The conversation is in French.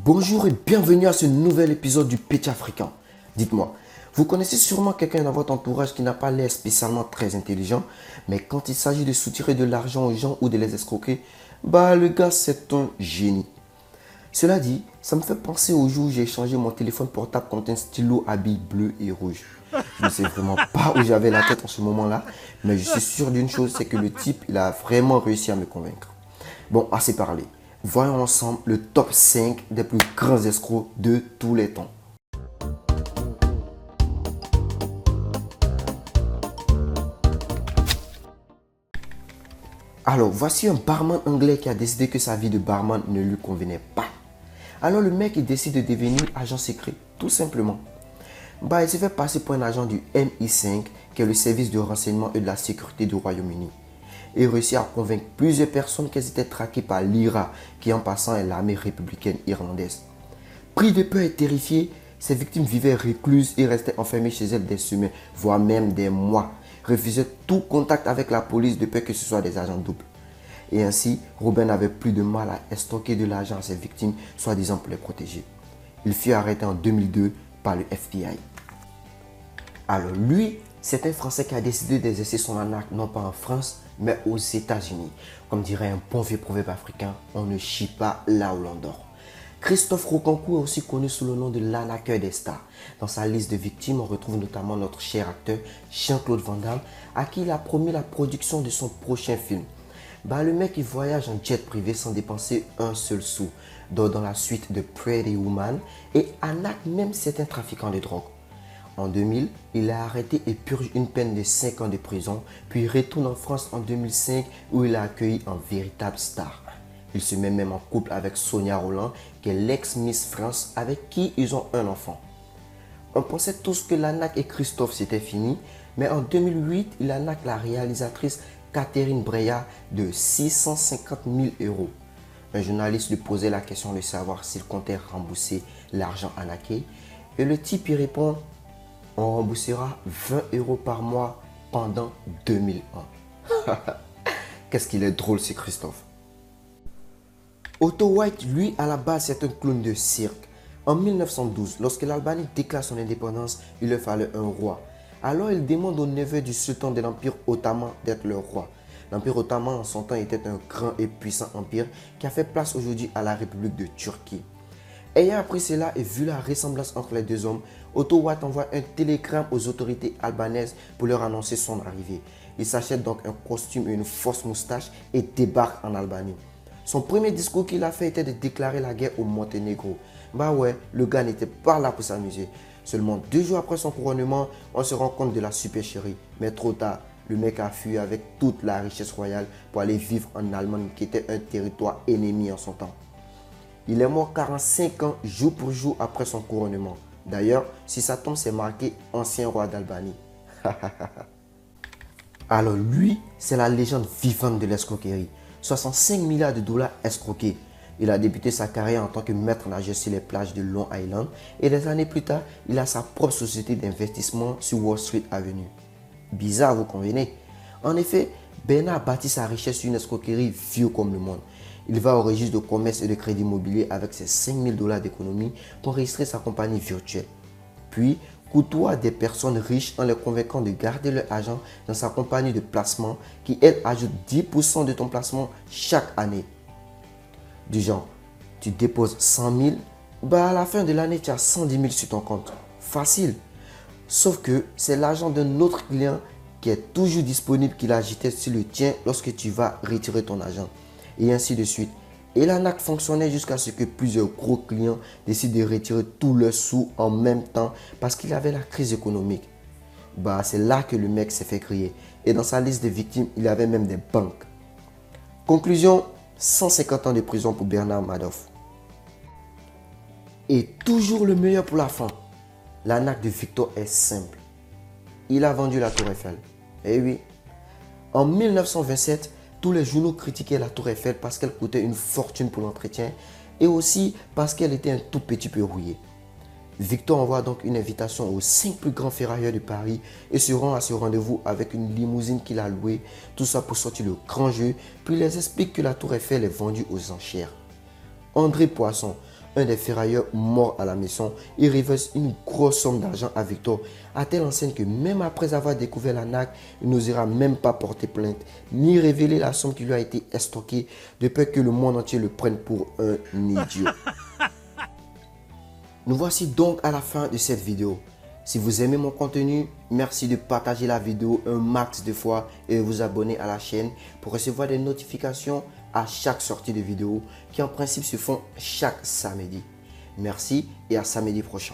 Bonjour et bienvenue à ce nouvel épisode du Pitch Africain. Dites-moi, vous connaissez sûrement quelqu'un dans votre entourage qui n'a pas l'air spécialement très intelligent, mais quand il s'agit de soutirer de l'argent aux gens ou de les escroquer, le gars c'est un génie. Cela dit, ça me fait penser au jour où j'ai échangé mon téléphone portable contre un stylo à billes bleues et rouges. Je ne sais vraiment pas où j'avais la tête en ce moment-là, mais je suis sûr d'une chose, c'est que le type, il a vraiment réussi à me convaincre. Bon, assez parlé. Voyons ensemble le top 5 des plus grands escrocs de tous les temps. Alors, voici un barman anglais qui a décidé que sa vie de barman ne lui convenait pas. Alors le mec, il décide de devenir agent secret, tout simplement. Il s'est fait passer pour un agent du MI5, qui est le service de renseignement et de la sécurité du Royaume-Uni. Et réussit à convaincre plusieurs personnes qu'elles étaient traquées par l'IRA, qui en passant est l'armée républicaine irlandaise. Pris de peur et terrifiés, ces victimes vivaient recluses et restaient enfermées chez elles des semaines, voire même des mois, refusaient tout contact avec la police de peur que ce soit des agents doubles. Et ainsi, Robin n'avait plus de mal à estoquer de l'argent à ses victimes, soi-disant pour les protéger. Il fut arrêté en 2002 par le FBI. Alors lui, c'est un Français qui a décidé d'exercer son arnaque non pas en France, mais aux États-Unis. Comme dirait un bon vieux proverbe africain, on ne chie pas là où l'on dort. Christophe Rocancourt est aussi connu sous le nom de l'arnaqueur des stars. Dans sa liste de victimes, on retrouve notamment notre cher acteur Jean-Claude Van Damme, à qui il a promis la production de son prochain film. Le mec, il voyage en jet privé sans dépenser un seul sou, dort dans la suite de Pretty Woman et arnaque même certains trafiquants de drogue. En 2000, il est arrêté et purge une peine de 5 ans de prison, puis retourne en France en 2005 où il est accueilli en véritable star. Il se met même en couple avec Sonia Rolland, qui est l'ex-Miss France avec qui ils ont un enfant. On pensait tous que l'arnaque et Christophe c'était fini, mais en 2008, il arnaque la réalisatrice Catherine Breillat de 650 000 euros. Un journaliste lui posait la question de savoir s'il comptait rembourser l'argent arnaqué et le type y répond: on remboursera 20 euros par mois pendant 2001. Qu'est-ce qu'il est drôle, ce Christophe. Otto White, lui, à la base, c'est un clown de cirque. En 1912, lorsque l'Albanie déclare son indépendance, il leur fallait un roi. Alors il demande au neveu du sultan de l'Empire ottoman d'être le roi. L'Empire ottoman en son temps était un grand et puissant empire qui a fait place aujourd'hui à la République de Turquie. Ayant appris cela et vu la ressemblance entre les deux hommes, Otto White envoie un télégramme aux autorités albanaises pour leur annoncer son arrivée. Il s'achète donc un costume et une fausse moustache et débarque en Albanie. Son premier discours qu'il a fait était de déclarer la guerre au Monténégro. Le gars n'était pas là pour s'amuser. Seulement 2 jours après son couronnement, on se rend compte de la supercherie. Mais trop tard, le mec a fui avec toute la richesse royale pour aller vivre en Allemagne qui était un territoire ennemi en son temps. Il est mort 45 ans jour pour jour après son couronnement. D'ailleurs, si sa tombe c'est marqué ancien roi d'Albanie. Alors lui, c'est la légende vivante de l'escroquerie. 65 milliards de dollars escroqués. Il a débuté sa carrière en tant que maître nageur sur les plages de Long Island et des années plus tard, il a sa propre société d'investissement sur Wall Street Avenue. Bizarre, vous convenez? En effet, Bernard bâtit sa richesse sur une escroquerie vieux comme le monde. Il va au registre de commerce et de crédit immobilier avec ses 5 000 dollars d'économie pour enregistrer sa compagnie virtuelle. Puis, côtoie des personnes riches en les convainquant de garder leur argent dans sa compagnie de placement qui, elle, ajoute 10% de ton placement chaque année. Du genre, tu déposes 100 000, à la fin de l'année, tu as 110 000 sur ton compte. Facile. Sauf que c'est l'argent d'un autre client qui est toujours disponible qu'il a agité sur le tien lorsque tu vas retirer ton argent. Et ainsi de suite. Et l'arnaque fonctionnait jusqu'à ce que plusieurs gros clients décident de retirer tous leurs sous en même temps parce qu'il avait la crise économique. C'est là que le mec s'est fait crier. Et dans sa liste de victimes, il avait même des banques. Conclusion, 150 ans de prison pour Bernard Madoff. Et toujours le meilleur pour la fin. L'arnaque de Victor est simple. Il a vendu la Tour Eiffel. Eh oui. En 1927, tous les journaux critiquaient la Tour Eiffel parce qu'elle coûtait une fortune pour l'entretien et aussi parce qu'elle était un tout petit peu rouillée. Victor envoie donc une invitation aux 5 plus grands ferrailleurs de Paris et se rend à ce rendez-vous avec une limousine qu'il a louée, tout ça pour sortir le grand jeu, puis il les explique que la Tour Eiffel est vendue aux enchères. André Poisson, un des ferrailleurs mort à la maison, il reverse une grosse somme d'argent à Victor, à telle enseigne que même après avoir découvert l'arnaque, il n'osera même pas porter plainte, ni révéler la somme qui lui a été estoquée, de peur que le monde entier le prenne pour un idiot. Nous voici donc à la fin de cette vidéo. Si vous aimez mon contenu, merci de partager la vidéo un max de fois et de vous abonner à la chaîne pour recevoir des notifications à chaque sortie de vidéo qui en principe se font chaque samedi. Merci et à samedi prochain.